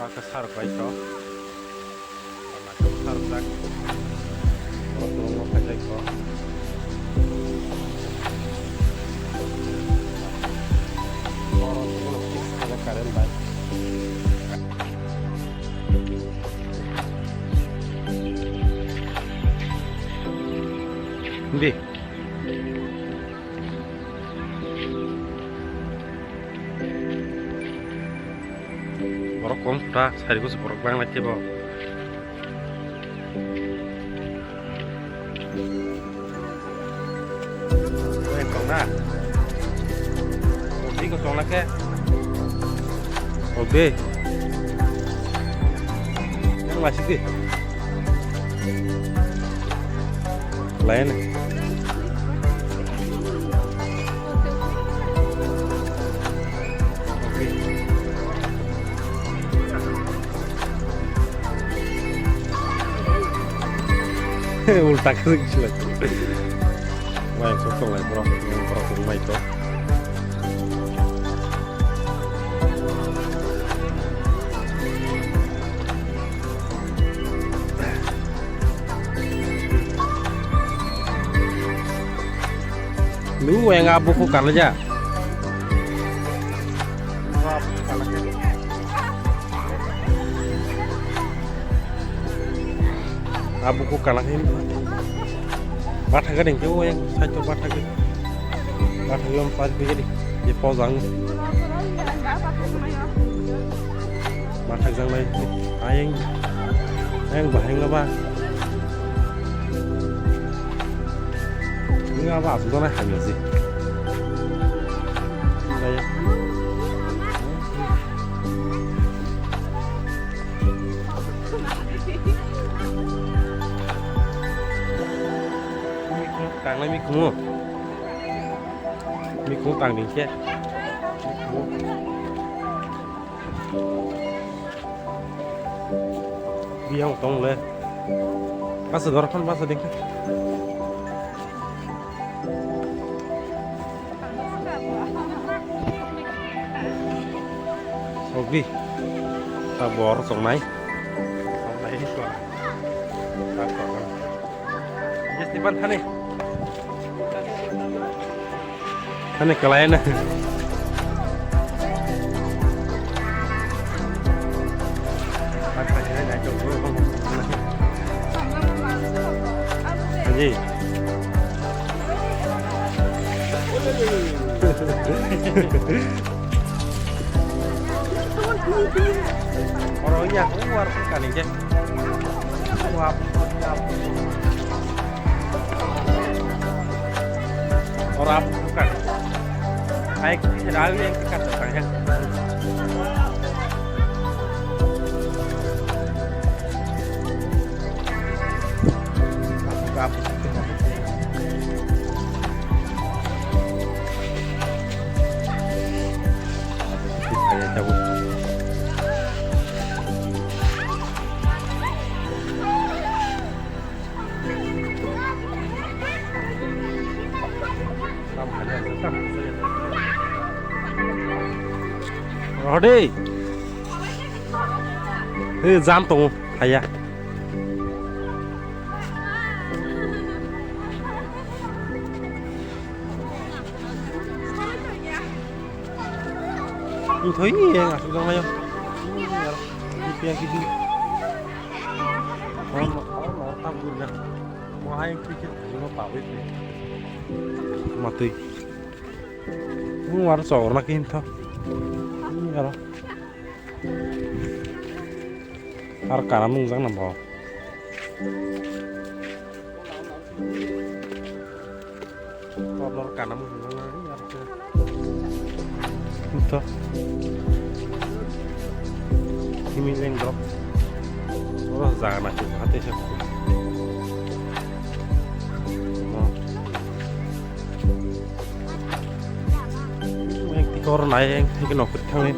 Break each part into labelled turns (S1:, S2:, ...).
S1: ke sarbai ko na ke sarjak to mo khajai ko ko fix kare karen bai Ndi borok kom ta sari ko borok bang lagi bo kong na obi ko tong lake obi yang masih di lain ulta ke sila wah sotong lah bro rumah itu lu yang abu kan aja abu kan lagi batang gading jo yang saya coba batang yang pas begini di pozang batang yang lain yang bahaya apa ini apa sebenarnya hanya sih kayak tàng lấy mi cũng tàng đến chết đi không tông lên pas sedor kan pas seding Obi tabor song mai suara just di pan Ane kelayan Haji orangnya keluar kan ini orang bukan kayak tidak yang kekat orangnya kayak cabut đi giam tùng thầy à mình thấy à chúng ta không đi kia kia nó tao buồn nè có ai cái nó bảo biết mà tùy không vào sổ nó kia thôi Kalau harga namun jangan nambah. Kalau harga namun jangan ini harga. Itu. Ini yang drop. Oh jangan aja hati sih. Orang lain yang kena petang ni.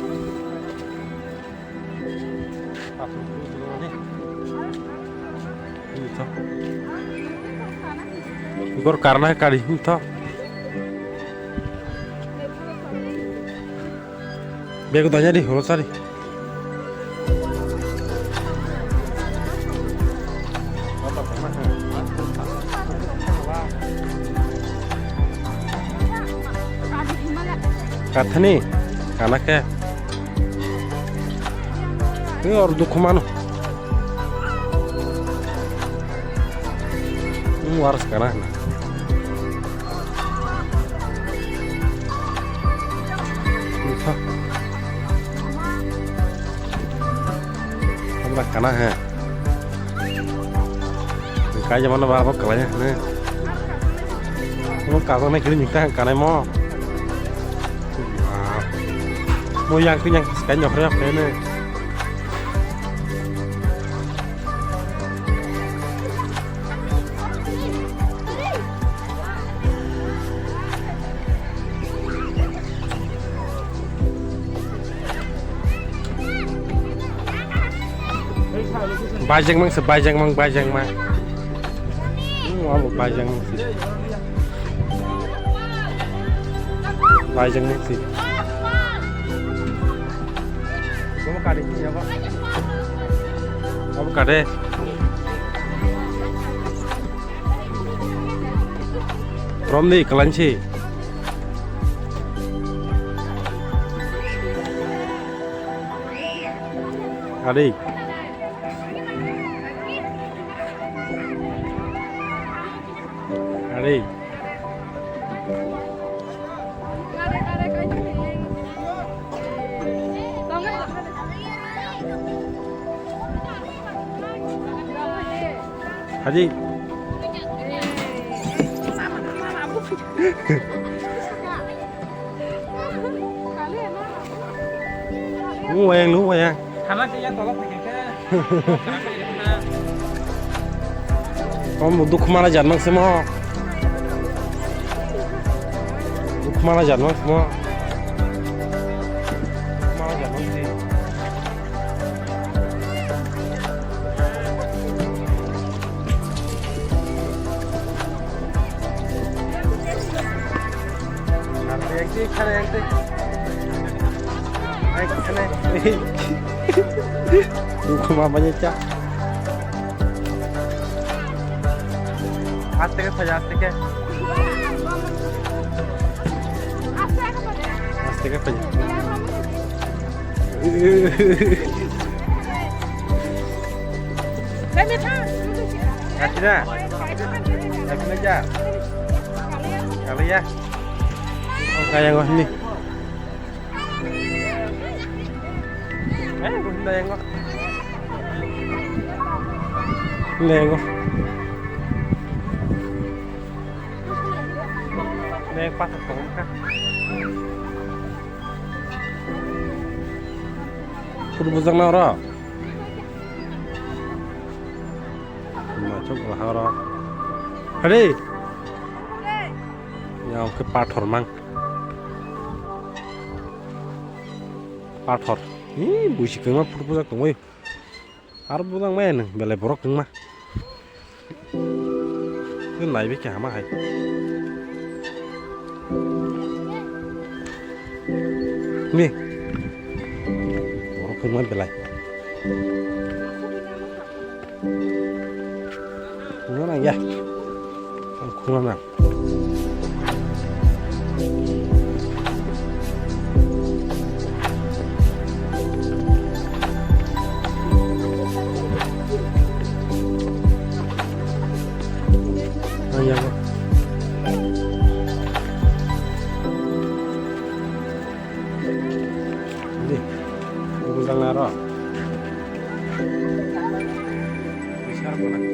S1: Igor karena kali itu. Biar aku tanya di, kalau tadi. Katanya anaknya ini orang duku mana? Ini waras karena Apa karena ya? Kayak mana bapak kalanya nih? Kamu kalau naik ini kita karena mau yang sekali nyoknya apa ini? Bajang mang sebajang mang bajang mang. Mau bajang sih. Bajang sih. Kamu kade siapa? Kamu kade. From di Kelanci. Adik. Adik. Haji. Lu wayang.
S2: Karena kayaknya tolong pikirnya.
S1: Kamu duk mana jangan semua. Duk mana jangan semua. Mana jangan sih. Karena yang sih. Ayo sana. Duk mamanya cak. Aste ke saja aste ke. Aste ke saja. Kasih aja. Kali ya. Oh kayak ngos nih. Bunda yang ngos. Lengos. Leng pas tong kan. Kudu buzang na ora. Macam lah ora. Hadi. Ya ke pathor mang. Pathor. Ih, busi keng mah kudu buzang tong we. Har buzang men bele borok keng mah. Cái này với cả mà hay nè không ăn cái này nó này nha không ăn nào Ayan ko. Hindi. Bubusang laro. Bisa ko na.